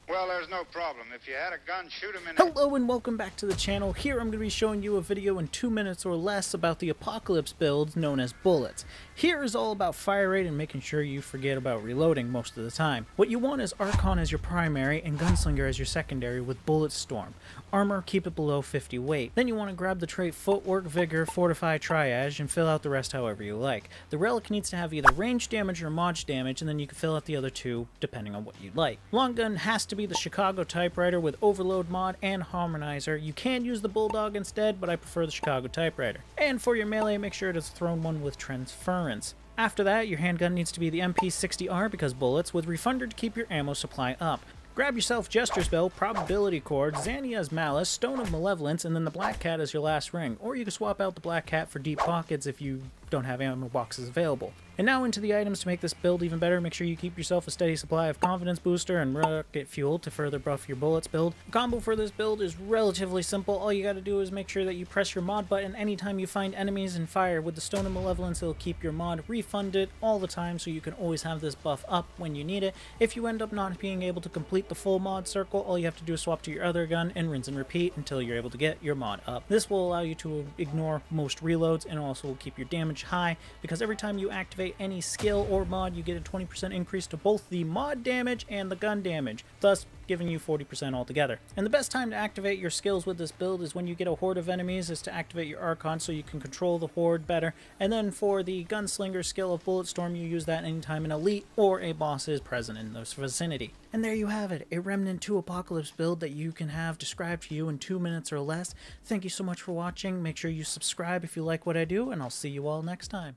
Well, there's no problem. If you had a gun, shoot him in Hello and welcome back to the channel. Here I'm going to be showing you a video in 2 minutes or less about the Apocalypse build known as Bullets. Here is all about fire rate and making sure you forget about reloading most of the time. What you want is Archon as your primary and Gunslinger as your secondary with Bullet Storm. Armor, keep it below 50 weight. Then you want to grab the trait Footwork, Vigor, Fortify, Triage and fill out the rest however you like. The relic needs to have either range damage or mod damage, and then you can fill out the other two depending on what you like. Long gun has to be the Chicago typewriter with overload mod and harmonizer. You can use the bulldog instead, but I prefer the Chicago typewriter. And for your melee, make sure it is thrown one with transference. After that, your handgun needs to be the MP60R because bullets, with refunder to keep your ammo supply up. Grab yourself Jester's Bell, Probability Cord, Xania's Malice, Stone of Malevolence, and then the Black Cat as your last ring. Or you can swap out the Black Cat for Deep Pockets if you don't have ammo boxes available. And now into the items to make this build even better. Make sure you keep yourself a steady supply of Confidence Booster and Rocket Fuel to further buff your bullets build. The combo for this build is relatively simple. All you gotta do is make sure that you press your mod button anytime you find enemies and fire. With the Stone of Malevolence, it'll keep your mod refunded all the time, so you can always have this buff up when you need it. If you end up not being able to complete the full mod circle, all you have to do is swap to your other gun and rinse and repeat until you're able to get your mod up. This will allow you to ignore most reloads and also will keep your damage high, because every time you activate any skill or mod, you get a 20% increase to both the mod damage and the gun damage, thus giving you 40% altogether. And the best time to activate your skills with this build is when you get a horde of enemies, is to activate your Archon so you can control the horde better. And then for the Gunslinger skill of Bullet Storm, you use that anytime an elite or a boss is present in this vicinity. And there you have it, a Remnant 2 Apocalypse build that you can have described to you in 2 minutes or less. Thank you so much for watching. Make sure you subscribe if you like what I do, and I'll see you all next time.